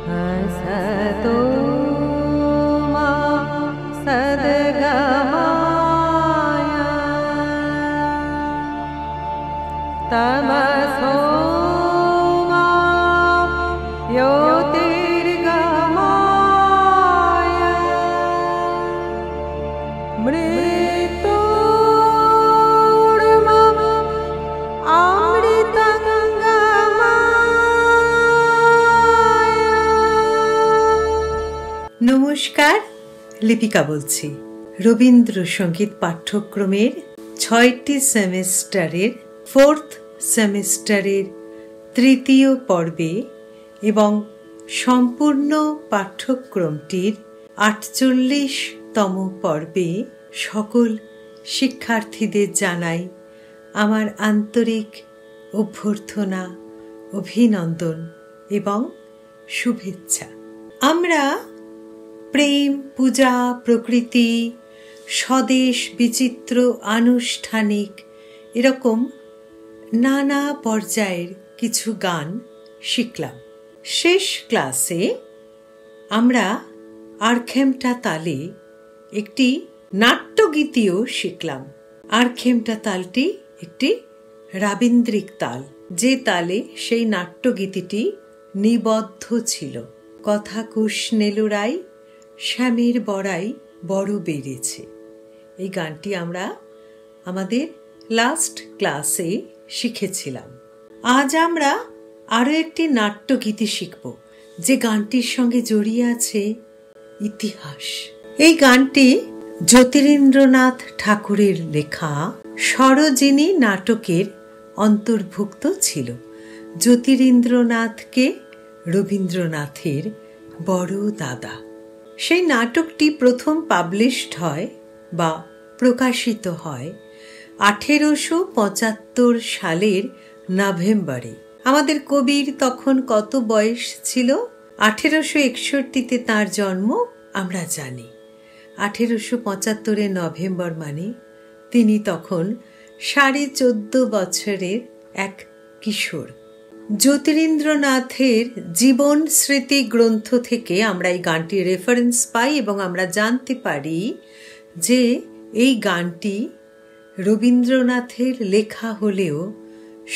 असतो मा सद्गमय तमसो मा ज्योतिर्गमय मृत्योर्मा अमृतंगमय। নমস্কার, লিপিকা বলছি। রবীন্দ্রসঙ্গীত পাঠ্যক্রমের ৬টি সেমিস্টারের 4th সেমিস্টারের ৩য় পর্বে এবং সম্পূর্ণ পাঠ্যক্রমটির ৪৮তম পর্বে সকল শিক্ষার্থীদের জানাই আমার আন্তরিক অভ্যর্থনা, অভিনন্দন এবং শুভেচ্ছা। আমরা প্রেম, পূজা, প্রকৃতি, স্বদেশ, বিচিত্র, আনুষ্ঠানিক এরকম নানা পর্যায়ের কিছু গান শিখলাম। শেষ ক্লাসে আমরা আর্খেমটা তালে একটি নাট্যগীতিও শিখলাম। আর্খেমটা তালটি একটি রাবীন্দ্রিক তাল, যে তালে সেই নাট্যগীতিটি নিবদ্ধ ছিল। কথা কুশ নেলুরাই, শ্যামের বড়াই বড় বেড়েছে। এই গানটি আমরা আমাদের লাস্ট ক্লাসে শিখেছিলাম। আজ আমরা আরও একটি নাট্যগীতি শিখব, যে গানটির সঙ্গে জড়িয়ে আছে ইতিহাস। এই গানটি জ্যোতিরিন্দ্রনাথ ঠাকুরের লেখা সরোজিনী নাটকের অন্তর্ভুক্ত ছিল। জ্যোতিরিন্দ্রনাথকে রবীন্দ্রনাথের বড় দাদা। সেই নাটকটি প্রথম পাবলিশড হয় বা প্রকাশিত হয় 1875 সালের নভেম্বরে। আমাদের কবির তখন কত বয়স ছিল? 1861-তে তাঁর জন্ম, আমরা জানি। 1875 নভেম্বর মানে তিনি তখন 14.5 বছরের এক কিশোর। জ্যোতিরিন্দ্রনাথের জীবন স্মৃতি গ্রন্থ থেকে আমরা এই গানটির রেফারেন্স পাই এবং আমরা জানতে পারি যে এই গানটি রবীন্দ্রনাথের লেখা হলেও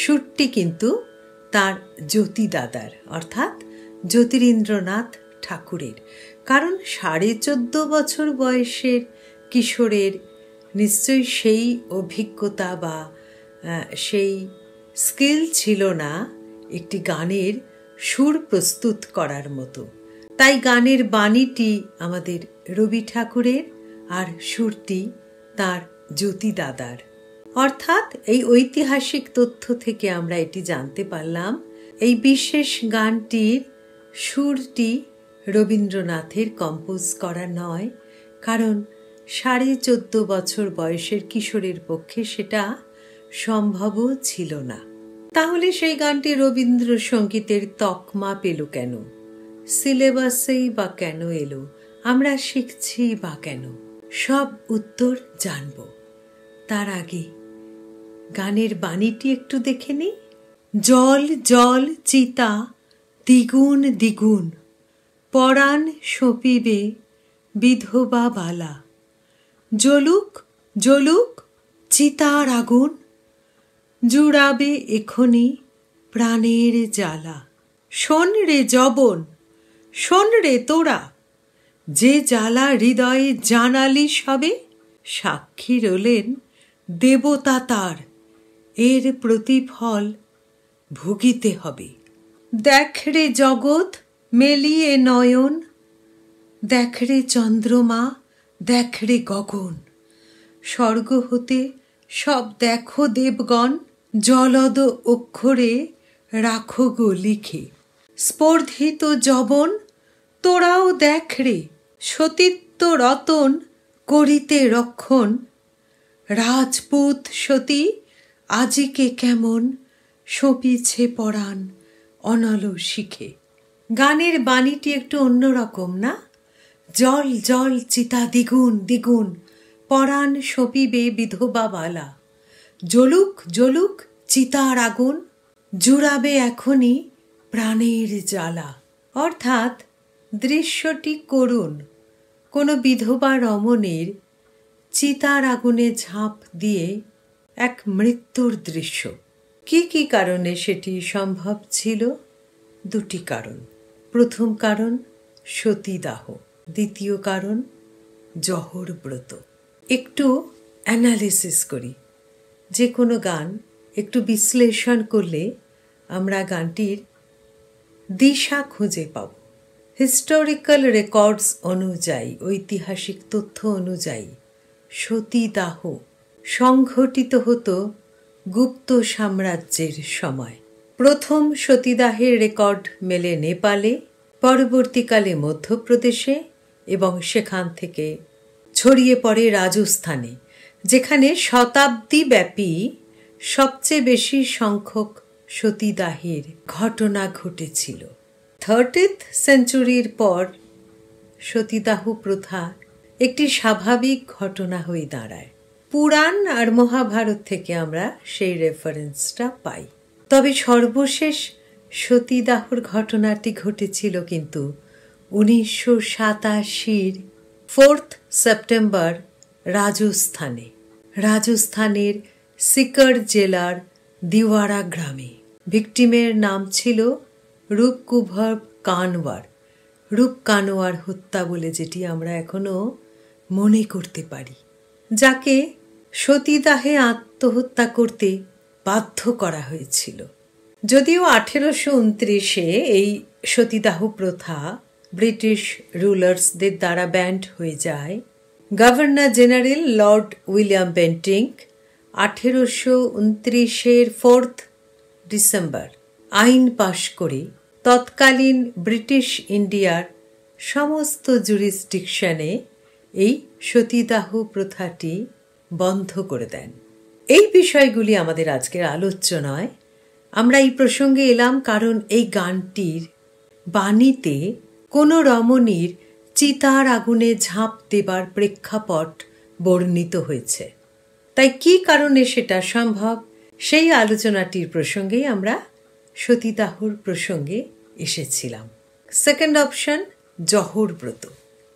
সুরটি কিন্তু তার জ্যোতি দাদার, অর্থাৎ জ্যোতিরিন্দ্রনাথ ঠাকুরের। কারণ 14.5 বছর বয়সের কিশোরের নিশ্চয়ই সেই অভিজ্ঞতা বা সেই স্কিল ছিল না একটি গানের সুর প্রস্তুত করার মতো। তাই গানের বাণীটি আমাদের রবি ঠাকুরের আর সুরটি তার জ্যোতি দাদার। অর্থাৎ এই ঐতিহাসিক তথ্য থেকে আমরা এটি জানতে পারলাম, এই বিশেষ গানটির সুরটি রবীন্দ্রনাথের কম্পোজ করা নয়, কারণ 14.5 বছর বয়সের কিশোরের পক্ষে সেটা সম্ভবও ছিল না। তাহলে সেই গানটি রবীন্দ্রসঙ্গীতের তকমা পেল কেন? সিলেবাসেই বা কেন এলো? আমরা শিখছি বা কেন? সব উত্তর জানব। তার আগে গানের বাণীটি একটু দেখে নিই। জল জল চিতা দ্বিগুণ দ্বিগুণ, পরাণ সপিবে বিধবা বালা। জ্বলুক জ্বলুক চিতার আগুন, জুড়াবে এখনি প্রাণের জ্বালা। শোন রে যবন, শোন রে তোরা, যে জ্বালা হৃদয়ে জানালি সবে, সাক্ষী রলেন দেবতা তার, এর প্রতিফল ভুগিতে হবে। দেখ রে জগৎ মেলিয়ে নয়ন, দেখ রে চন্দ্রমা, দেখ রে গগন, স্বর্গ হতে সব দেখো দেবগণ, জলদ অক্ষরে রাখো গো লিখে। স্পর্ধিত যবন তোরাও দেখ রে, সতীত্ব রতন করিতে রক্ষণ, রাজপুত সতী আজিকে কেমন সপিছে পরাণ অনল শিখে। গানের বাণীটি একটু অন্যরকম না? জল জল চিতা দ্বিগুণ দ্বিগুণ, পরাণ সপিবে বিধবা বালা। জ্বলুক জ্বলুক চিতার আগুন, জুড়াবে এখনই প্রাণের জ্বালা। অর্থাৎ দৃশ্যটি করুণ, কোনো বিধবা রমণীর চিতার আগুনে ঝাঁপ দিয়ে এক মৃত্যুর দৃশ্য। কি কি কারণে সেটি সম্ভব ছিল? দুটি কারণ। প্রথম কারণ সতীদাহ, দ্বিতীয় কারণ জহর ব্রত। একটু অ্যানালিসিস করি। যে কোনো গান একটু বিশ্লেষণ করলে আমরা গানটির দিশা খুঁজে পাব। হিস্টোরিক্যাল রেকর্ডস অনুযায়ী, ঐতিহাসিক তথ্য অনুযায়ী সতীদাহ সংঘটিত হতো গুপ্ত সাম্রাজ্যের সময়। প্রথম সতীদাহের রেকর্ড মেলে নেপালে, পরবর্তীকালে মধ্যপ্রদেশে এবং সেখান থেকে ছড়িয়ে পড়ে রাজস্থানে, যেখানে শতাব্দীব্যাপী সবচেয়ে বেশি সংখ্যক সতীদাহের ঘটনা ঘটেছিল। 30th সেঞ্চুরির পর সতীদাহ প্রথা একটি স্বাভাবিক ঘটনা হয়ে দাঁড়ায়। পুরাণ আর মহাভারত থেকে আমরা সেই রেফারেন্সটা পাই। তবে সর্বশেষ সতীদাহর ঘটনাটি ঘটেছিল কিন্তু 1987-র 4th সেপ্টেম্বর রাজস্থানে, রাজস্থানের সিকর জেলার দিওয়ারা গ্রামে। ভিকটিমের নাম ছিল রূপকুভর কানওয়ার, রূপ কানওয়ার হত্যা বলে যেটি আমরা এখনো মনে করতে পারি, যাকে সতীদাহে আত্মহত্যা করতে বাধ্য করা হয়েছিল। যদিও 1829-এ এই সতীদাহ প্রথা ব্রিটিশ রুলার্সদের দ্বারা ব্যান্ড হয়ে যায়, governor general lord William Bentinck 1829-এর 4th ডিসেম্বর আইন পাশ করে তৎকালীন ব্রিটিশ ইন্ডিয়ার সমস্ত জুরিসডিকশনে এই সতীদাহ প্রথাটি বন্ধ করে দেন। এই বিষয়গুলি আমাদের আজকের আলোচ্য নয়। আমরা এই প্রসঙ্গে এলাম কারণ এই গানটির বাণীতে কোনো রমণীর চিতার আগুনে ঝাঁপ দেবার প্রেক্ষাপট বর্ণিত হয়েছে। তাই কি কারণে সেটা সম্ভব, সেই আলোচনাটির প্রসঙ্গেই আমরা সতীদাহর প্রসঙ্গে এসেছিলাম। সেকেন্ড অপশন জহর ব্রত।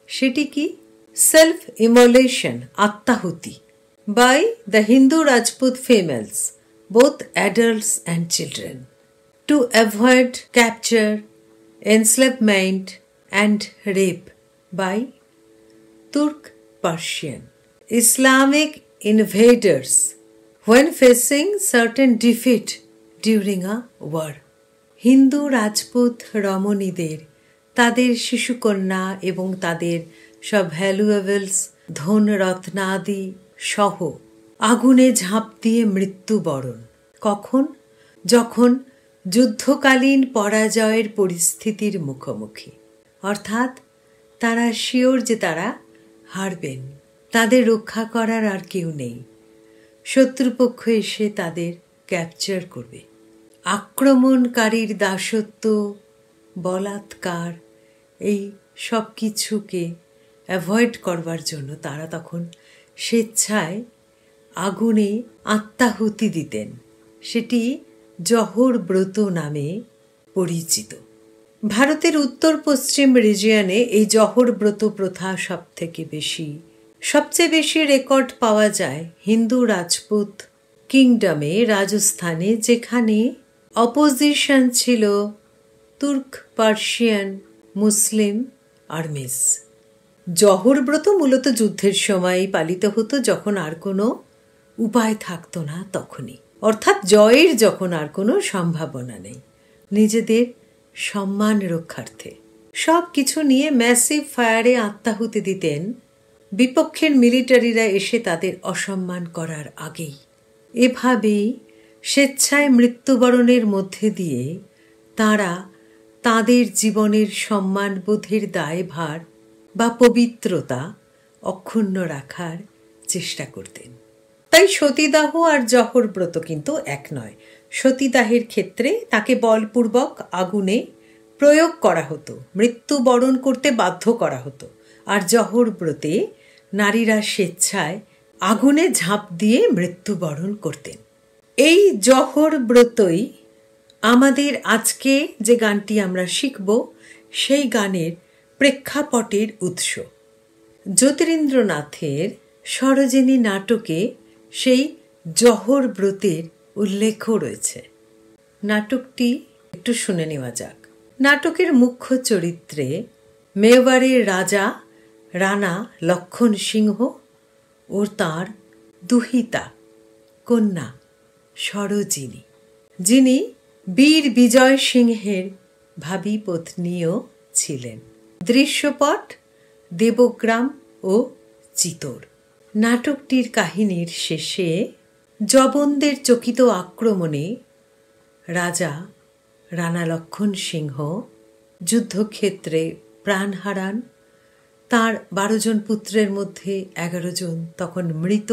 সেটি কি? সেলফ ইমোলেশন, আত্মাহুতি by the Hindu Rajput females, both adults and children, to avoid capture, enslavement and rape by Turk-Persian Islamic invaders when facing certain defeat during a war. Hindu Rajput রমণীদের তাদের শিশুকন্যা এবং তাদের সব ভ্যালুয়েবলস, ধন রত্নাদি সহ আগুনে ঝাঁপ দিয়ে মৃত্যুবরণ। কখন? যখন যুদ্ধকালীন পরাজয়ের পরিস্থিতির মুখোমুখি, অর্থাৎ তারা শিওর যে তারা হারবেন, তাদের রক্ষা করার আর কেউ নেই, শত্রুপক্ষ এসে তাদের ক্যাপচার করবে। আক্রমণকারীর দাসত্ব, বলাৎকার, এই সব কিছুকে অ্যাভয়েড করবার জন্য তারা তখন স্বেচ্ছায় আগুনে আত্মাহুতি দিতেন। সেটি জহর ব্রত নামে পরিচিত। ভারতের উত্তর পশ্চিম রিজিয়নে এই জহর ব্রত প্রথা সবচেয়ে বেশি রেকর্ড পাওয়া যায় হিন্দু রাজপুত কিংডমে, রাজস্থানে, যেখানে অপোজিশন ছিল তুর্ক, পার্সিয়ান, মুসলিম আর্মিস। জহর ব্রত মূলত যুদ্ধের সময় পালিত হতো, যখন আর কোনো উপায় থাকতো না তখনই, অর্থাৎ জয়ের যখন আর কোনো সম্ভাবনা নেই, নিজেদের সম্মান রক্ষার্থে সব কিছু নিয়ে ম্যাসিভ ফায়ারে আত্মাহুতি দিতেন বিপক্ষের মিলিটারিরা এসে তাদের অসম্মান করার আগেই। এভাবেই স্বেচ্ছায় মৃত্যুবরণের মধ্যে দিয়ে তাঁরা তাঁদের জীবনের সম্মানবোধের দায়ভার বা পবিত্রতা অক্ষুণ্ণ রাখার চেষ্টা করতেন। তাই সতীদাহ আর জহর ব্রত কিন্তু এক নয়। সতীদাহের ক্ষেত্রে তাকে বলপূর্বক আগুনে প্রয়োগ করা হতো, মৃত্যুবরণ করতে বাধ্য করা হতো, আর জহর ব্রতে নারীরা স্বেচ্ছায় আগুনে ঝাঁপ দিয়ে মৃত্যুবরণ করতেন। এই জহর ব্রতই আমাদের আজকে যে গানটি আমরা শিখব, সেই গানের প্রেক্ষাপটের উৎস। জ্যোতিরিন্দ্রনাথের সরোজিনী নাটকে সেই জহর ব্রতের উল্লেখও রয়েছে। নাটকটি একটু শুনে নেওয়া যাক। নাটকের মুখ্য চরিত্রে মেওয়ারের রাজা রানা লক্ষণ সিংহ ও তাঁর দুহিতা কন্যা সরোজিনী, যিনি বীর বিজয় সিংহের ভাবী পত্নীও ছিলেন। দৃশ্যপট দেবগ্রাম ও চিতোর। নাটকটির কাহিনীর শেষে জবনদের চকিত আক্রমণে রাজা রানা লক্ষণ সিংহ যুদ্ধক্ষেত্রে প্রাণ হারান। তাঁর 12 জন পুত্রের মধ্যে 11 জন তখন মৃত,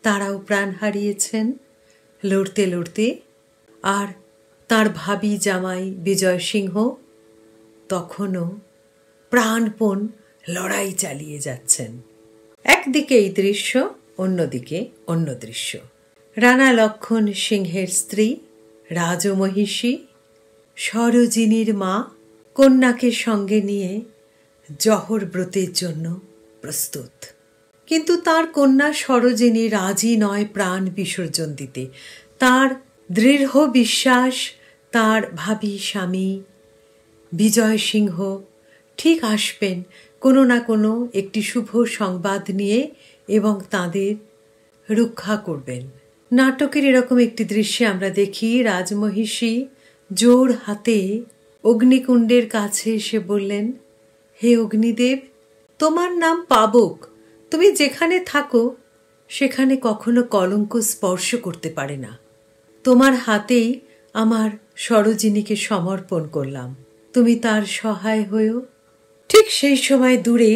তারাও প্রাণ হারিয়েছেন লড়তে লড়তে। আর তাঁর ভাবী জামাই বিজয় সিংহ তখনও প্রাণপণ লড়াই চালিয়ে যাচ্ছেন। একদিকে এই দৃশ্য, অন্যদিকে অন্য দৃশ্য। রানা লক্ষণ সিংহের স্ত্রী রাজমহিষী সরোজিনীর মা কন্যাকে সঙ্গে নিয়ে জহর ব্রতের জন্য প্রস্তুত। কিন্তু তার কন্যা সরোজিনী রাজি নয় প্রাণ বিসর্জন দিতে। তার দৃঢ় বিশ্বাস তার ভাবী স্বামী বিজয় সিংহ ঠিক আসবেন কোনো না কোনো একটি শুভ সংবাদ নিয়ে এবং তাদের রক্ষা করবেন। নাটকের এরকম একটি দৃশ্যে আমরা দেখি রাজমহিষী জোর হাতে অগ্নিকুণ্ডের কাছে এসে বললেন, হে অগ্নিদেব, তোমার নাম পাবক। তুমি যেখানে থাকো সেখানে কখনো কলঙ্ক স্পর্শ করতে পারে না। তোমার হাতেই আমার সরোজিনীকে সমর্পণ করলাম, তুমি তার সহায় হয়েও। ঠিক সেই সময় দূরে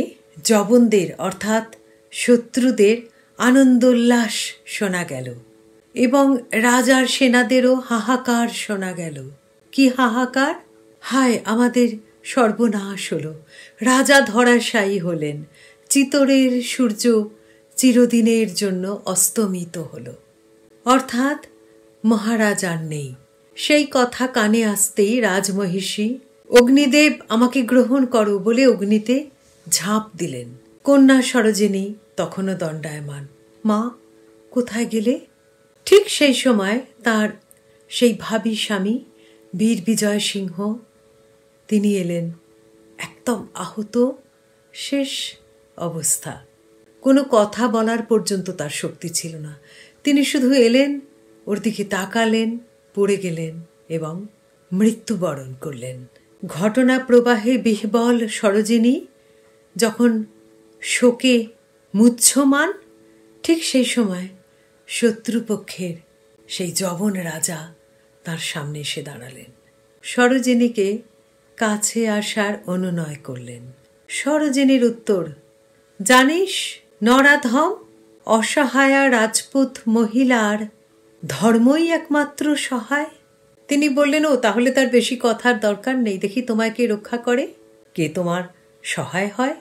জবনদের অর্থাৎ শত্রুদের আনন্দোল্লাস শোনা গেল এবং রাজার সেনাদেরও হাহাকার শোনা গেল। কি হাহাকার! হায়, আমাদের সর্বনাশ হলো, রাজা ধরাশায়ী হলেন, চিতোরের সূর্য চিরদিনের জন্য অস্তমিত হলো, অর্থাৎ মহারাজ আর নেই। সেই কথা কানে আসতেই রাজমহিষী অগ্নিদেব আমাকে গ্রহণ করো বলে অগ্নিতে ঝাঁপ দিলেন। কন্যা সরোজিনী তখনও দণ্ডায়মান। মা, কোথায় গেলে? ঠিক সেই সময় তার সেই ভাবী স্বামী বীর বিজয় সিংহ তিনি এলেন, একদম আহত, শেষ অবস্থা। কোনো কথা বলার পর্যন্ত তার শক্তি ছিল না। তিনি শুধু এলেন, ওর দিকে তাকালেন, পড়ে গেলেন এবং মৃত্যুবরণ করলেন। ঘটনা প্রবাহে বিহ্বল সরোজিনী যখন শোকে মুহ্যমান, ঠিক সেই সময় শত্রুপক্ষের সেই জবন রাজা তার সামনে এসে দাঁড়ালেন। সরোজিনীকে কাছে আসার অনুনয় করলেন। সরোজিনীর উত্তর, জানিস নরাধম, অসহায়া রাজপুত মহিলার ধর্মই একমাত্র সহায়। তিনি বললেন, ও তাহলে তার বেশি কথার দরকার নেই, দেখি তোমায় কে রক্ষা করে, কে তোমার সহায় হয়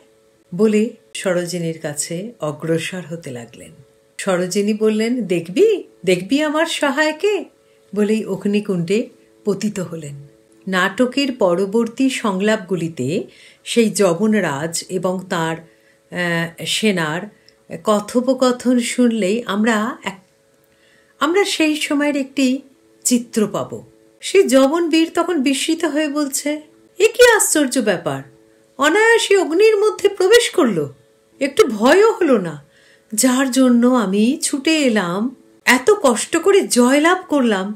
বলে সরোজিনীর কাছে অগ্রসর হতে লাগলেন। সরোজিনী বললেন, দেখবি দেখবি আমার সহায়কে বলেই অগ্নিকুণ্ডে পতিত হলেন। নাটকের পরবর্তী সংলাপগুলিতে সেই জবনরাজ এবং তার সেনার কথোপকথন শুনলেই আমরা সেই সময়ের একটি চিত্র পাব। সেই জবন বীর তখন বিস্মিত হয়ে বলছে, এ কি আশ্চর্য ব্যাপার, অনায়াসে অগ্নির মধ্যে প্রবেশ করলো, একটু ভয়ও হলো না, যার জন্য আমি ছুটে এলাম, এত কষ্ট করে জয়লাভ করলাম,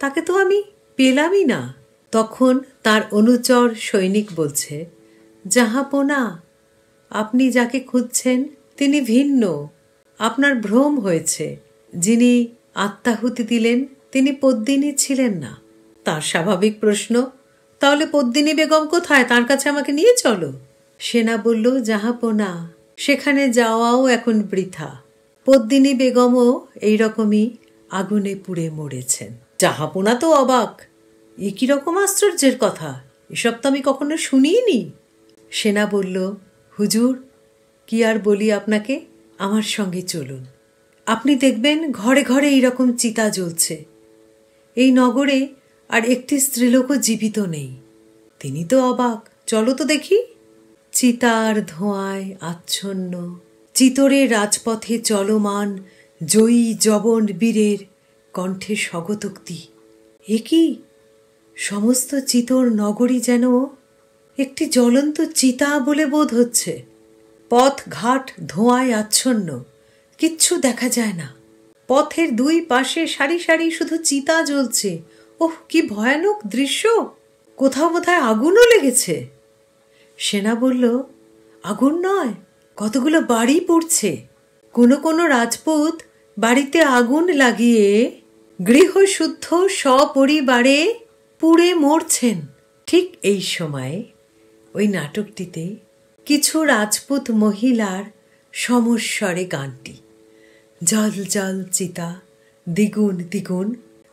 তাকে তো আমি পেলামই না। তখন তার অনুচর সৈনিক বলছে, জাহাপনা, আপনি যাকে খুঁজছেন তিনি ভিন্ন, আপনার ভ্রম হয়েছে। যিনি আত্মাহুতি দিলেন তিনি পদ্মিনী ছিলেন না। তার স্বাভাবিক প্রশ্ন, তাহলে পদ্মিনী বেগম কোথায়, তার কাছে আমাকে নিয়ে চলো। সেনা বলল, জাহাপনা, সেখানে যাওয়াও এখন বৃথা, পদ্মিনী বেগমও এইরকমই আগুনে পুড়ে মরেছেন। জাহাপনা তো অবাক, এ কি রকম আশ্চর্যের কথা, এসব তো আমি কখনো শুনিনি। সেনা বলল, হুজুর, কি আর বলি আপনাকে, আমার সঙ্গে চলুন, আপনি দেখবেন ঘরে ঘরে এইরকম চিতা জ্বলছে। এই নগরে আর একটি স্ত্রীলোকও জীবিত নেই। তিনি তো অবাক। চলো তো দেখি। চিতার ধোঁয়ায় আচ্ছন্ন চিতরের রাজপথে চলমান জয়ী জবন বীরের কণ্ঠে স্বগতোক্তি। এ কি? সমস্ত চিতর নগরী যেন একটি জ্বলন্ত চিতা বলে বোধ হচ্ছে। পথ ঘাট ধোঁয়ায় আচ্ছন্ন, কিচ্ছু দেখা যায় না। পথের দুই পাশে সারি সারি শুধু চিতা জ্বলছে। ওহ, কি ভয়ানক দৃশ্য! কোথাও বোধহয় আগুনও লেগেছে। সেনা বলল, আগুন নয়, কতগুলো বাড়ি পুড়ছে। কোনো কোনো রাজপুত বাড়িতে আগুন লাগিয়ে গৃহশুদ্ধ সপরিবারে পুড়ে মরছেন। ঠিক এই সময় ওই নাটকটিতে কিছু রাজপুত মহিলার সমস্বরে গানটি। জল জল চিতা দ্বিগুণ দ্বিগুণ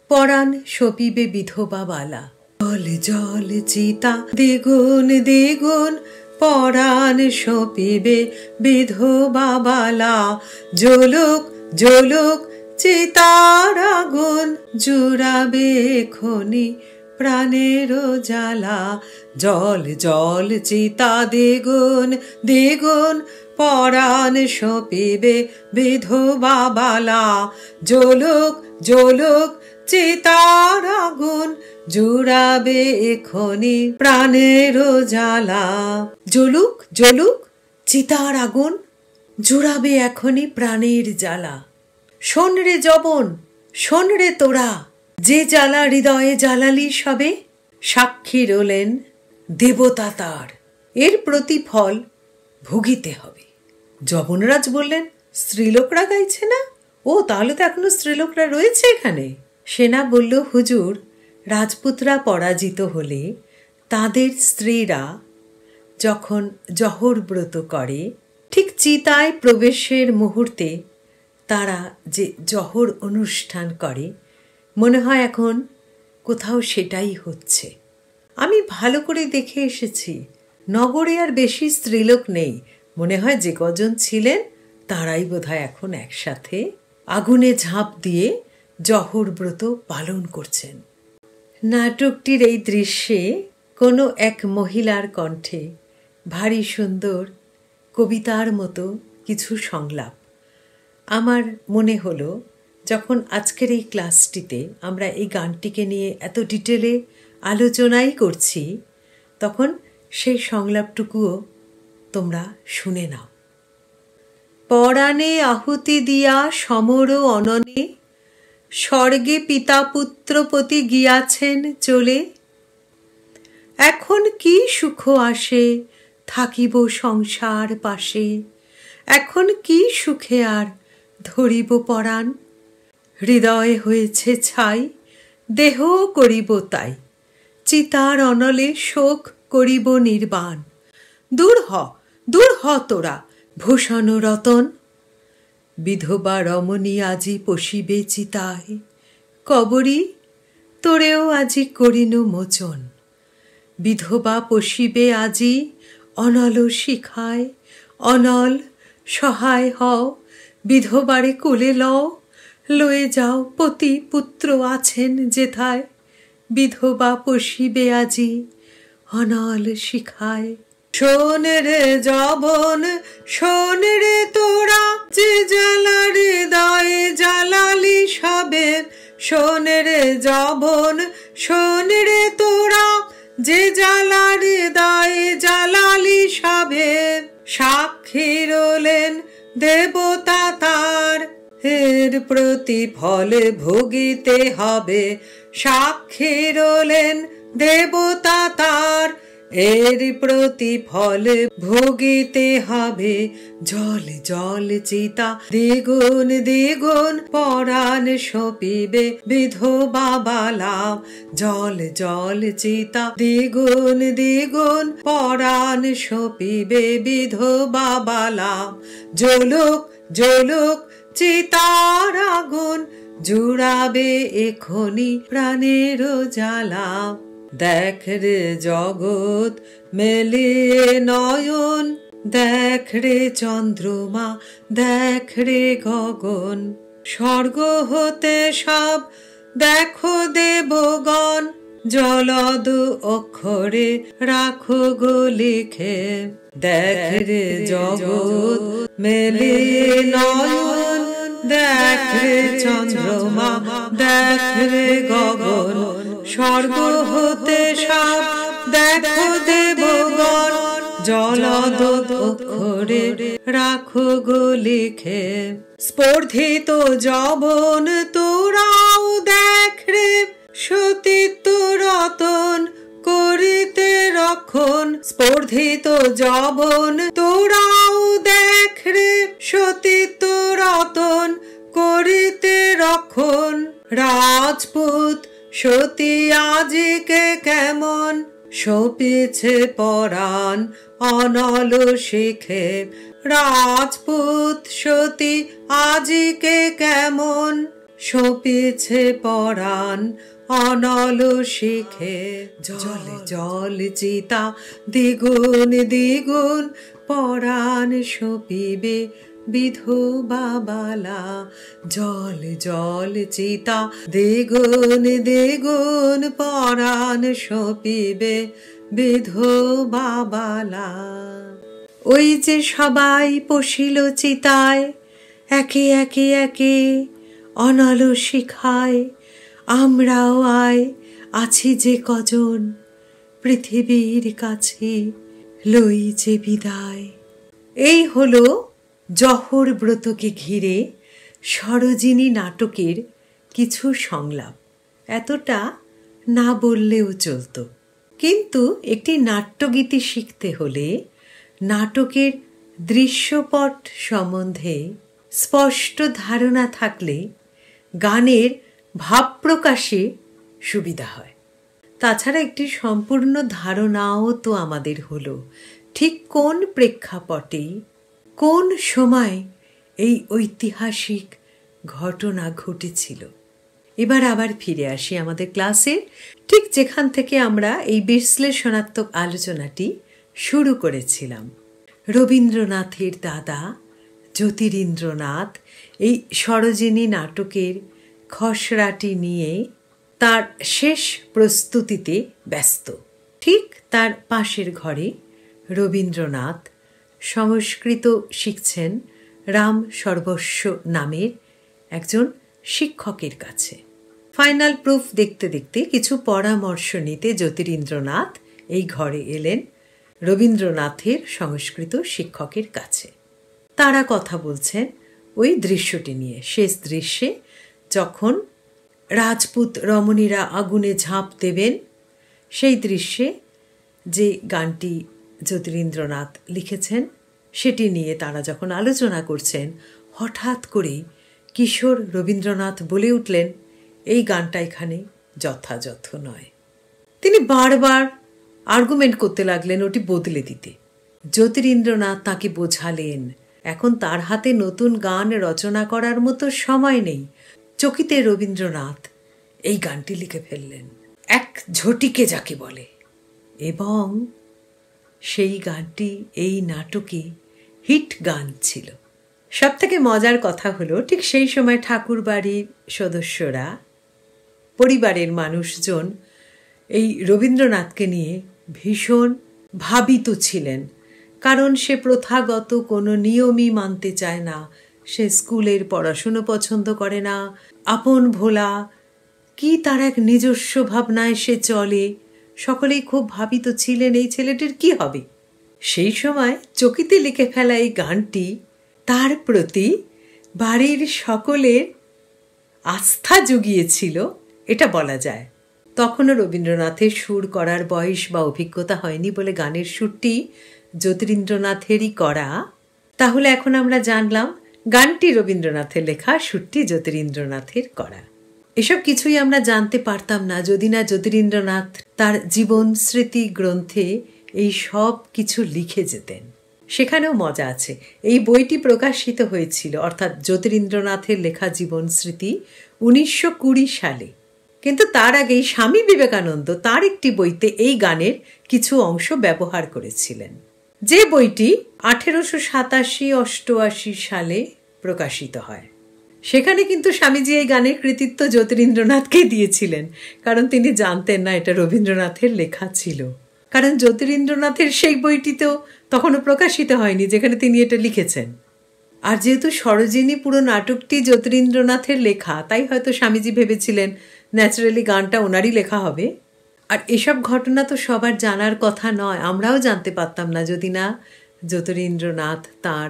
পরাণ সপিবে বিধবা বালা। জল জল চিতা দ্বিগুণ দ্বিগুণ পরাণ সপিবে বিধবা বালা। জ্বলুক জ্বলুক চিতার আগুন জুড়াবে এখনি প্রাণের জ্বালা। জল জল চিতা দ্বিগুণ দ্বিগুণ পরাণ সপিবে বিধবা বালা। জ্বলুক জ্বলুক চিতার আগুন জুড়াবে এখনি প্রাণের জ্বালা। জ্বলুক জ্বলুক চিতার আগুন জুড়াবে এখনি প্রাণের জ্বালা। শোন রে জবন, শোন রে তোরা, যে জ্বালা হৃদয়ে জ্বালালি সবে, সাক্ষী রলেন দেবতা তার, এর প্রতিফল ভুগিতে হবে। জবনরাজ বললেন, স্ত্রীলোকরা গাইছে না? ও, তাহলে তো এখনো স্ত্রীলোকরা রয়েছে এখানে। সেনা বলল, হুজুর, রাজপুতরা পরাজিত হলে তাদের স্ত্রীরা যখন জহর ব্রত করে, ঠিক চিতায় প্রবেশের মুহূর্তে তারা যে জহর অনুষ্ঠান করে, মনে হয় এখন কোথাও সেটাই হচ্ছে। আমি ভালো করে দেখে এসেছি, নগরে আর বেশি স্ত্রীলোক নেই। মনে হয় যে কজন ছিলেন তারাই বোধহয় এখন একসাথে আগুনে ঝাঁপ দিয়ে জহর ব্রত পালন করছেন। নাটকটির এই দৃশ্যে কোনো এক মহিলার কণ্ঠে ভারী সুন্দর কবিতার মতো কিছু সংলাপ। আমার মনে হলো, যখন আজকের এই ক্লাসটিতে আমরা এই গানটিকে নিয়ে এত ডিটেলে আলোচনাই করছি, তখন সেই সংলাপটুকুও তোমরা শুনে নাও। পরাণে আহুতি দিয়া সমর অননে, স্বর্গে পিতা পুত্রপতি গিয়াছেন চলে। এখন কি সুখ আসে থাকিব সংসার পাশে, এখন কি সুখে আর ধরিব পরাণ। হৃদয়ে হয়েছে ছাই, দেহ করিব তাই, চিতার অনলে শোক করিব নির্বাণ। দূর হ তোরা ভূষণ রতন, বিধবা রমণী আজি পশিবে চিতায়। কবরী তোরেও আজি করিন মোচন, বিধবা পশিবে আজি অনল শিখায়। অনল সহায় হও, বিধবারে কোলে লও, লয়ে যাও পতি পুত্র আছেন যেথায়। বিধবা পশিবে আজি অনল শিখায়। শোন রে জবন, শোন রে তোরা, যে জ্বালা হৃদয়ে জ্বালালি সবে। শোন রে জবন, শোন রে তোরা, যে জ্বালা হৃদয়ে জ্বালালি সবে। সাক্ষী রলেন দেবতা তার, এর প্রতিফল ভুগিতে হবে। সাক্ষী রলেন দেবতা তার, এর প্রতিফল ভোগিতে হবে। জল জল চিতা দ্বিগুণ দ্বিগুণ পরাণ সপিবে বিধবা বালা। জল জল চিতা দ্বিগুণ দ্বিগুণ পরাণ সপিবে বিধবা বালা। জ্বলুক জ্বলুক চিতার আগুন জুড়াবে এখনি প্রাণের জ্বালা। দেখ রে জগৎ মেলিয়ে নয়ন, দেখ রে চন্দ্রমা, দেখ রে গগন। স্বর্গ হতে সব দেখো দেবগণ, জলদ অক্ষরে রাখো গো লিখে, দেখ রে জগৎ মেলে নয়ন, দেখ রে চন্দ্রমা, দেখ রে গগন, স্বর্গ হতে সব দেখো দেবগণ, জলদ অক্ষরে রাখো গো লিখে। স্পর্ধিত যবন তোরাও দেখ রে, সতীত্ব রতন করিতে রক্ষণ, স্পর্ধিত যবন তোরাও দেখ রে, সতীত্ব রতন করিতে রক্ষণ। রাজপুত সতী আজিকে কেমন, সপিছে পরাণ অনল শিখে, রাজপুত সতী আজিকে কেমন, সপিছে পরাণ অনল শিখে। জল জল চিতা দ্বিগুণ দ্বিগুণ, পরাণ সপিবে বিধবা বালা, জল জল চিতা দ্বিগুণ দ্বিগুণ, পরাণ সপিবে বিধবা বালা। ওই যে সবাই পশিল চিতায়, একে একে একে অনল শিখায়, আমরাও আয় আছি যে কজন, পৃথিবীর কাছে লই যে বিদায়। এই হলো জহর ব্রতকে ঘিরে সরোজিনী নাটকের কিছু সংলাপ। এতটা না বললেও চলত, কিন্তু একটি নাট্যগীতি শিখতে হলে নাটকের দৃশ্যপট সম্বন্ধে স্পষ্ট ধারণা থাকলে গানের ভাব প্রকাশে সুবিধা হয়। তাছাড়া একটি সম্পূর্ণ ধারণাও তো আমাদের হলো ঠিক কোন প্রেক্ষাপটে কোন সময় এই ঐতিহাসিক ঘটনা ঘটেছিল। এবার আবার ফিরে আসি আমাদের ক্লাসে, ঠিক যেখান থেকে আমরা এই বিশ্লেষণাত্মক আলোচনাটি শুরু করেছিলাম। রবীন্দ্রনাথের দাদা জ্যোতিরিন্দ্রনাথ এই সরোজিনী নাটকের খসড়াটি নিয়ে তার শেষ প্রস্তুতিতে ব্যস্ত। ঠিক তার পাশের ঘরে রবীন্দ্রনাথ সংস্কৃত শিখছেন রাম সর্বস্ব নামের একজন শিক্ষকের কাছে। ফাইনাল প্রুফ দেখতে দেখতে কিছু পরামর্শ নিতে জ্যোতিরিন্দ্রনাথ এই ঘরে এলেন রবীন্দ্রনাথের সংস্কৃত শিক্ষকের কাছে। তারা কথা বলছেন ওই দৃশ্যটি নিয়ে। শেষ দৃশ্যে যখন রাজপুত রমণীরা আগুনে ঝাঁপ দেবেন, সেই দৃশ্যে যে গানটি জ্যোতিরিন্দ্রনাথ লিখেছেন সেটি নিয়ে তারা যখন আলোচনা করছেন, হঠাৎ করে কিশোর রবীন্দ্রনাথ বলে উঠলেন, এই গানটা এখানে যথাযথ নয়। তিনি বারবার আর্গুমেন্ট করতে লাগলেন ওটি বদলে দিতে। জ্যোতিরিন্দ্রনাথ তাকে বোঝালেন এখন তার হাতে নতুন গান রচনা করার মতো সময় নেই। চকিতে রবীন্দ্রনাথ এই গানটি লিখে ফেললেন, এক ঝটিকে যাকে বলে, এবং সেই গানটি এই নাটকে হিট গান ছিল। সব থেকে মজার কথা হলো, ঠিক সেই সময় ঠাকুর বাড়ির সদস্যরা, পরিবারের মানুষজন এই রবীন্দ্রনাথকে নিয়ে ভীষণ ভাবিত ছিলেন। কারণ সে প্রথাগত কোনো নিয়মই মানতে চায় না, সে স্কুলের পড়াশুনো পছন্দ করে না, আপন ভোলা কি তার এক নিজস্ব ভাবনায় সে চলে। সকলেই খুব ভাবিত ছিলেন এই ছেলেটির কি হবে। সেই সময় চকিতে লিখে ফেলা এই গানটি তার প্রতি বাড়ির সকলের আস্থা জুগিয়েছিল, এটা বলা যায়। তখনও রবীন্দ্রনাথের সুর করার বয়স বা অভিজ্ঞতা হয়নি বলে গানের সুরটি জ্যোতিরিন্দ্রনাথেরই করা। তাহলে এখন আমরা জানলাম গানটি রবীন্দ্রনাথের লেখা, সুরটি জ্যোতিরিন্দ্রনাথের করা। এসব কিছুই আমরা জানতে পারতাম না যদি না জ্যোতিরিন্দ্রনাথ তার জীবন স্মৃতি গ্রন্থে এই সব কিছু লিখে যেতেন। সেখানেও মজা আছে। এই বইটি প্রকাশিত হয়েছিল, অর্থাৎ জ্যোতিরিন্দ্রনাথের লেখা জীবন স্মৃতি, 1920 সালে। কিন্তু তার আগেই স্বামী বিবেকানন্দ তার একটি বইতে এই গানের কিছু অংশ ব্যবহার করেছিলেন, যে বইটি 1887-88 সালে প্রকাশিত হয়। সেখানে কিন্তু স্বামীজি এই গানের কৃতিত্ব জ্যোতিরিন্দ্রনাথকেই দিয়েছিলেন, কারণ তিনি জানতেন না এটা রবীন্দ্রনাথের লেখা ছিল। কারণ জ্যোতিরিন্দ্রনাথের সেই বইটিতেও তখনও প্রকাশিত হয়নি যেখানে তিনি এটা লিখেছেন। আর যেহেতু সরোজিনী পুরো নাটকটি জ্যোতিরিন্দ্রনাথের লেখা, তাই হয়তো স্বামীজি ভেবেছিলেন ন্যাচারালি গানটা ওনারই লেখা হবে। আর এসব ঘটনা তো সবার জানার কথা নয়, আমরাও জানতে পারতাম না যদি না জ্যোতিরিন্দ্রনাথ তাঁর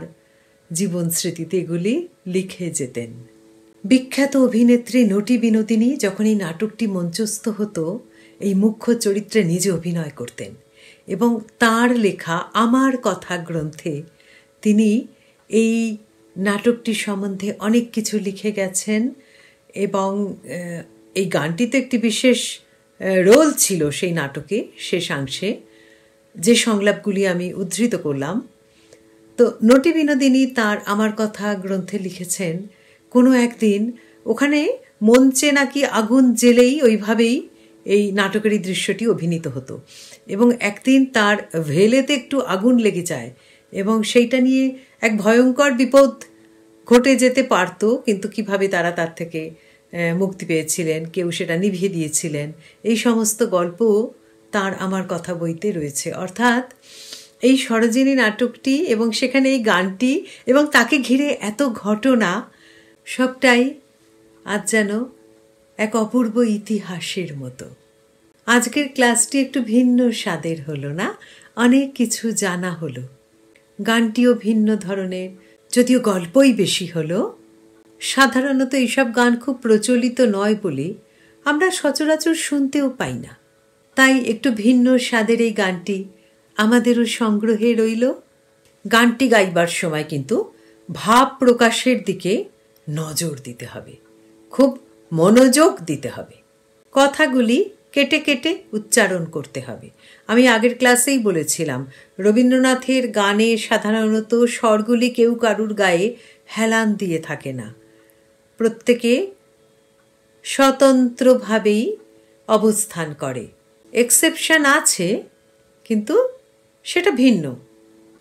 জীবন স্মৃতিতে এগুলি লিখে যেতেন। বিখ্যাত অভিনেত্রী নটি বিনোদিনী যখন এই নাটকটি মঞ্চস্থ হতো, এই মুখ্য চরিত্রে নিজে অভিনয় করতেন এবং তাঁর লেখা আমার কথা গ্রন্থে তিনি এই নাটকটি সম্বন্ধে অনেক কিছু লিখে গেছেন এবং এই গানটিতে একটি বিশেষ রোল ছিল সেই নাটকে শেষাংশে, যে সংলাপগুলি আমি উদ্ধৃত করলাম। তো নটি বিনোদিনী তার আমার কথা গ্রন্থে লিখেছেন, কোনো একদিন ওখানে মঞ্চে নাকি আগুন জ্বেলেই ওইভাবেই এই নাটকের এই দৃশ্যটি অভিনীত হতো এবং একদিন তার ভেলেতে একটু আগুন লেগে যায় এবং সেইটা নিয়ে এক ভয়ঙ্কর বিপদ ঘটে যেতে পারত, কিন্তু কিভাবে তারা তার থেকে মুক্তি পেয়েছিলেন, কেউ সেটা নিভিয়ে দিয়েছিলেন, এই সমস্ত গল্প তার আমার কথা বইতে রয়েছে। অর্থাৎ এই সরোজিনী নাটকটি এবং সেখানে এই গানটি এবং তাকে ঘিরে এত ঘটনা, সবটাই আজ যেন এক অপূর্ব ইতিহাসের মতো। আজকের ক্লাসটি একটু ভিন্ন স্বাদের হলো না? অনেক কিছু জানা হলো, গানটিও ভিন্ন ধরনের, যদিও গল্পই বেশি হলো। সাধারণত এইসব গান খুব প্রচলিত নয় বলে আমরা সচরাচর শুনতেও পাই না, তাই একটু ভিন্ন স্বাদের এই গানটি আমাদেরও সংগ্রহে রইল। গানটি গাইবার সময় কিন্তু ভাব প্রকাশের দিকে নজর দিতে হবে, খুব মনোযোগ দিতে হবে, কথাগুলি কেটে কেটে উচ্চারণ করতে হবে। আমি আগের ক্লাসেই বলেছিলাম, রবীন্দ্রনাথের গানে সাধারণত স্বরগুলি কেউ কারুর গায়ে হেলান দিয়ে থাকে না, প্রত্যেকে স্বতন্ত্রভাবেই অবস্থান করে। এক্সেপশন আছে, কিন্তু সেটা ভিন্ন।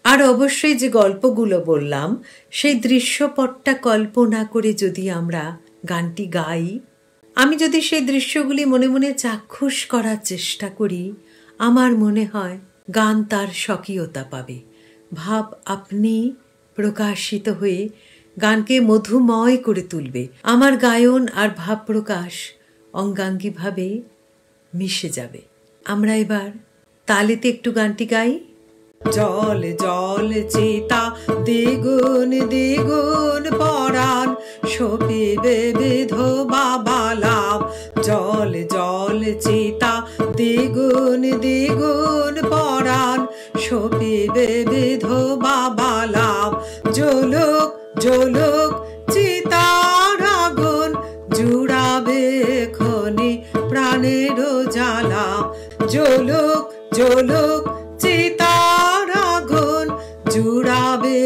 আর অবশ্যই যে গল্পগুলো বললাম সেই দৃশ্যপটটা কল্পনা করে যদি আমরা গানটি গাই, আমি যদি সেই দৃশ্যগুলি মনে মনে চাক্ষুষ করার চেষ্টা করি, আমার মনে হয় গান তার স্বকীয়তা পাবে, ভাব আপনি প্রকাশিত হয়ে গানকে মধুময় করে তুলবে। আমার গায়ন আর ভাব প্রকাশ অঙ্গাঙ্গিভাবে মিশে যাবে। আমরা এবার তালেতে একটু গানটি গাই। জল জল চিতা দ্বিগুণ দ্বিগুণ পরাণ শোভিবে বিধবা বালা। জল জল চিতা দ্বিগুণ দ্বিগুণ পরাণ শোভিবে বিধবা বালা। জ্বলুক জ্বলুক চিতার আগুন জুড়াবে খনি প্রাণের জ্বালা। জ্বলুক জ্বলুক চিতার আগুন জুড়াবে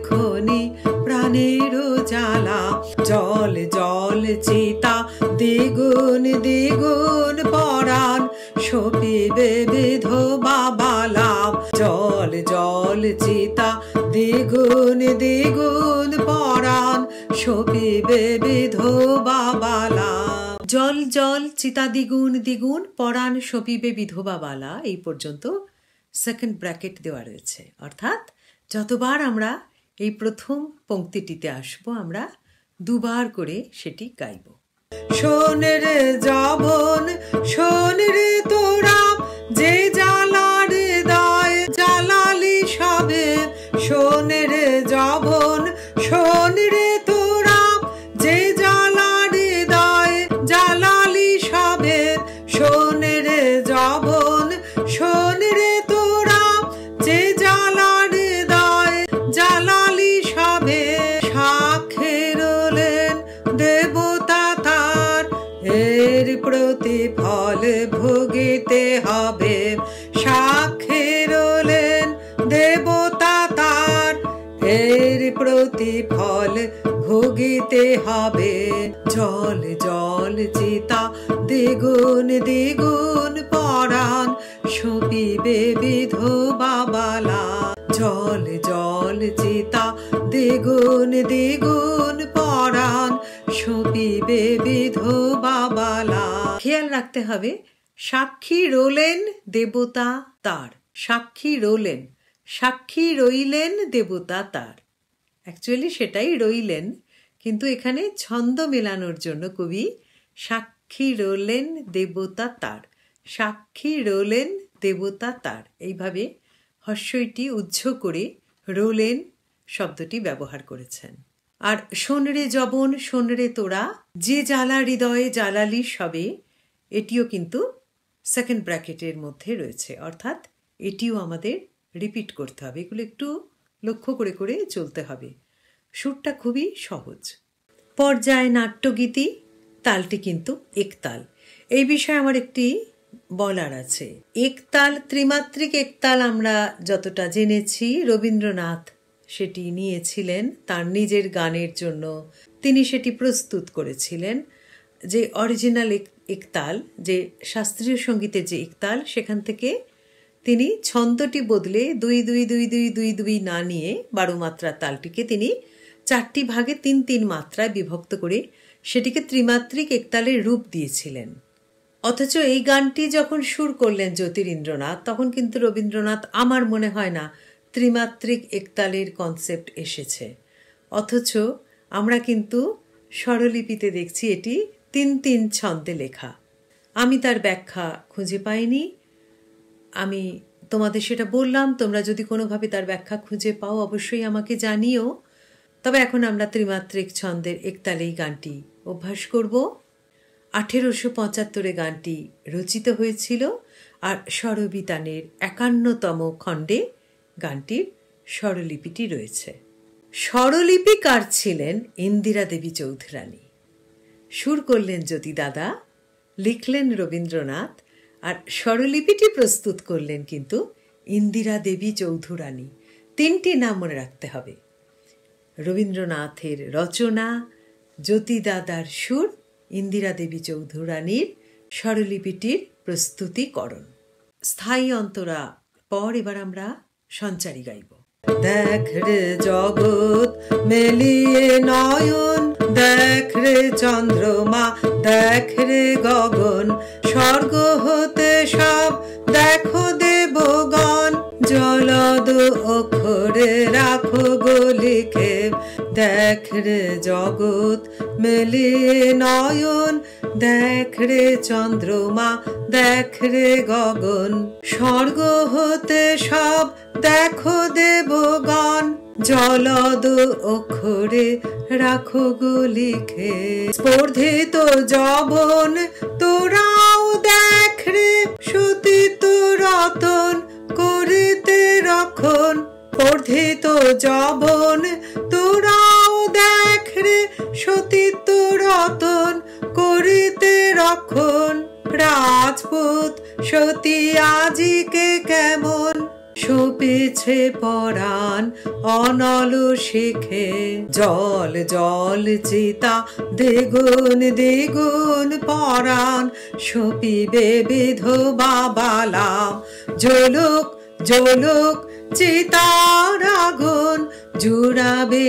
খনি প্রাণের জ্বালা। জল জল চিতা দ্বিগুণ দ্বিগুণ পরাণ শোভিবে বিধবা বালা। জল জল চিতা দ্বিগুণ দ্বিগুণ পরাণ শোভিবে বিধবা বালা। জল জল চিতা দ্বিগুণ দ্বিগুণ পরাণ শোভিবে বিধবা বালা, এই পর্যন্ত সেকেন্ড ব্র্যাকেট দেওয়া রয়েছে। অর্থাৎ যতবার আমরা এই প্রথম পংক্তিটিতে আসবো, আমরা দুবার করে সেটি গাইব। শোন রে যবন শোন রে তোরা, যে জ্বালার দায় জ্বালালি সবে। শোন রে যবন শোন রে তোরা, যে জ্বালার দায় জ্বালালি সবে। শোন রে যবন শোন রে তোরা, যে জ্বালার দায় জ্বালালি সবে। সাক্ষের হলেন দেবতা তার, এর প্রতিফল ভুগিতে হবে। সাক্ষের হলেন দেবতা তার, এর প্রতিফল ভুগিতে হবে। জল জল চিতা দ্বিগুণ দ্বিগুণ পরাণ শোভিবে বিধবা বালা। জল জল চিতা দ্বিগুণ দ্বিগুণ পরাণ সপিবে বিধবা বালা। খেয়াল রাখতে হবে, সাক্ষী রোলেন দেবতা তার, সাক্ষী রোলেন, সাক্ষী রইলেন দেবতা তার। অ্যাকচুয়ালি সেটাই রইলেন, কিন্তু এখানে ছন্দ মেলানোর জন্য কবি সাক্ষী রোলেন দেবতা তার, সাক্ষী রোলেন দেবতা তার, এইভাবে হর্ষইটি উজ্জ করে রোলেন শব্দটি ব্যবহার করেছেন। আর শোনরে জবন শোনরে তোরা, যে জ্বালা হৃদয়ে জ্বালালি সবে, এটিও কিন্তু সেকেন্ড ব্র্যাকেটের মধ্যে রয়েছে, অর্থাৎ এটিও আমাদের রিপিট করতে হবে। এগুলো একটু লক্ষ্য করে করে চলতে হবে। সুরটা খুবই সহজ। পর্যায় নাট্যগীতি, তালটি কিন্তু একতাল। এই বিষয়ে আমার একটি বলার আছে। একতাল, ত্রিমাত্রিক একতাল আমরা যতটা জেনেছি, রবীন্দ্রনাথ সেটি নিয়েছিলেন তার নিজের গানের জন্য, তিনি সেটি প্রস্তুত করেছিলেন। যে অরিজিনাল একতাল, যে শাস্ত্রীয় সঙ্গীতের যে একতাল, সেখান থেকে তিনি ছন্দটি বদলে 2-2-2-2-2-2 না নিয়ে 12 মাত্রার তালটিকে তিনি 4টি ভাগে 3-3 মাত্রায় বিভক্ত করে সেটিকে ত্রিমাত্রিক একতালের রূপ দিয়েছিলেন। অথচ এই গানটি যখন সুর করলেন জ্যোতিরিন্দ্রনাথ, তখন কিন্তু রবীন্দ্রনাথ, আমার মনে হয় না ত্রিমাত্রিক একতালের কনসেপ্ট এসেছে। অথচ আমরা কিন্তু স্বরলিপিতে দেখছি এটি 3-3 ছন্দে লেখা। আমি তার ব্যাখ্যা খুঁজে পাইনি, আমি তোমাদের সেটা বললাম। তোমরা যদি কোনোভাবে তার ব্যাখ্যা খুঁজে পাও অবশ্যই আমাকে জানিও। তবে এখন আমরা ত্রিমাত্রিক ছন্দের একতালেই গানটি অভ্যাস করব। 1875 গানটি রচিত হয়েছিল, আর স্বরবিতানের 51তম খণ্ডে গানটির স্বরলিপিটি রয়েছে। স্বরলিপিকার ছিলেন ইন্দিরা দেবী চৌধুরানী, সুর করলেন জ্যোতি দাদা, লিখলেন রবীন্দ্রনাথ, আর স্বরলিপিটি প্রস্তুত করলেন কিন্তু ইন্দিরা দেবী চৌধুরানী। 3টি নাম মনে রাখতে হবে: রবীন্দ্রনাথের রচনা, জ্যোতি দাদার সুর, ইন্দিরা দেবী চৌধুরানীর স্বরলিপিটির প্রস্তুতিকরণ। স্থায়ী অন্তরা পর এবার আমরা সঞ্চারী গাইব। দেখ রে জগৎ মেলিয়ে নয়ন, দেখ রে চন্দ্রমা, দেখ রে গগন, স্বর্গ হতে সব দেখো দেবগণ, জলদ অক্ষরে রাখো গো লিখে। দেখ রে জগৎ মেলিয়ে নয়ন, দেখ রে চন্দ্রমা, দেখ রে গগন, স্বর্গ হতে সব দেখো দেবগণ, জলদ অক্ষরে রাখো গো লিখে। স্পর্ধিত যবন তোরাও দেখ রে, সতীত রতন করিতে রক্ষণ। স্পর্ধিত যবন তোরাও দেখ রে, সতীত রতন করিতে রক্ষণ। রাজপুত সতী আজিকে কেমন, সপেছে পরাণ অনল শিখে। জল জল চিতা দ্বিগুণ দ্বিগুণ পরাণ, সপিবে বিধবা বালা। জ্বলুক জ্বলুক চিতার আগুন, জুড়াবে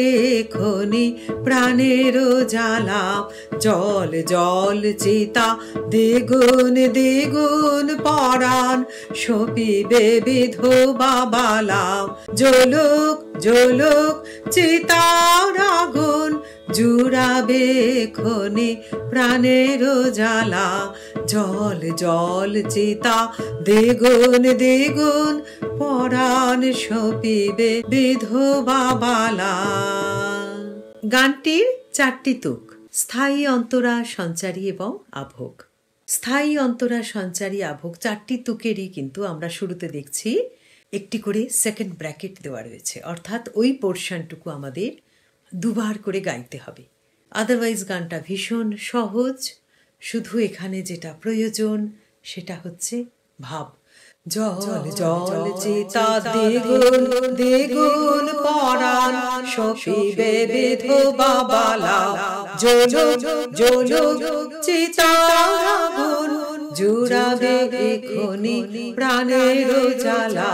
খনি প্রাণের জ্বালা। জল জল চিতা দ্বিগুণ দ্বিগুণ পরাণ, সপিবে বিধবা বালা। জ্বলুক জ্বলুক চিতার আগুন, জুড়াবে খনি প্রাণের জ্বালা। জল জল চিতা দ্বিগুণ দ্বিগুণ পরাণ, সপিবে বিধবা বালা। গানটির 4টি তুক: স্থায়ী অন্তরা, সঞ্চারী এবং আভোগ। স্থায়ী অন্তরা, সঞ্চারী, আভোগ 4টি তুকেরই কিন্তু আমরা শুরুতে দেখছি একটি করে সেকেন্ড ব্র্যাকেট দেওয়া রয়েছে, অর্থাৎ ওই পোর্শনটুকু আমাদের দুবার করে গাইতে হবে। আদারওয়াইজ গানটা ভীষণ সহজ। শুধু এখানে যেটা প্রয়োজন সেটা হচ্ছে ভাব। জল জল চিতা দ্বিগুণ দ্বিগুণ পরাণ, সপিবে বিধবা বালা। জ্বলুক জ্বলুক চিতার আগুন, জুড়াবে খনি প্রাণের জ্বালা।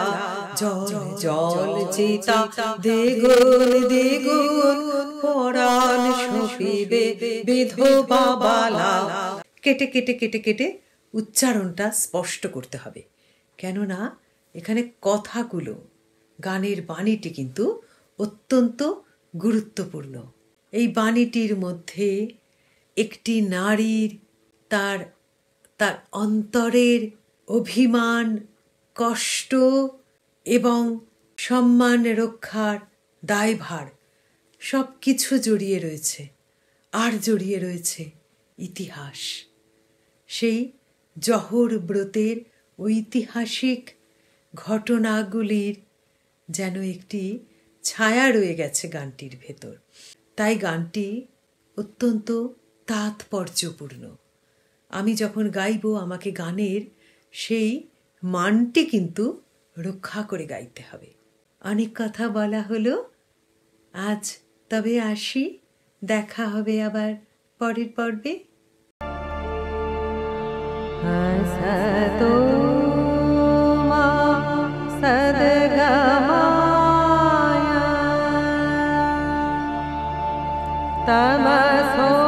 জল জল চিতা দ্বিগুণ দ্বিগুণ পরাণ শোভিবে বিধবা বালা। কেটে কেটে কেটে কেটে উচ্চারণটা স্পষ্ট করতে হবে, কেননা এখানে কথাগুলো, গানের বাণীটি কিন্তু অত্যন্ত গুরুত্বপূর্ণ। এই বাণীটির মধ্যে একটি নারীর তার তার অন্তরের অভিমান, কষ্ট এবং সম্মান রক্ষার দায়ভার সব কিছু জড়িয়ে রয়েছে। আর জড়িয়ে রয়েছে ইতিহাস, সেই জহর ব্রতের ঐতিহাসিক ঘটনাগুলির যেন একটি ছায়া রয়ে গেছে গানটির ভেতর। তাই গানটি অত্যন্ত তাৎপর্যপূর্ণ। আমি যখন গাইব আমাকে গানের সেই মানটি কিন্তু রক্ষা করে গাইতে হবে। অনেক কথা বলা হলো, আজ তবে আসি, দেখা হবে আবার পরের পর্বে। हसतो मा सद्गमाय तमसो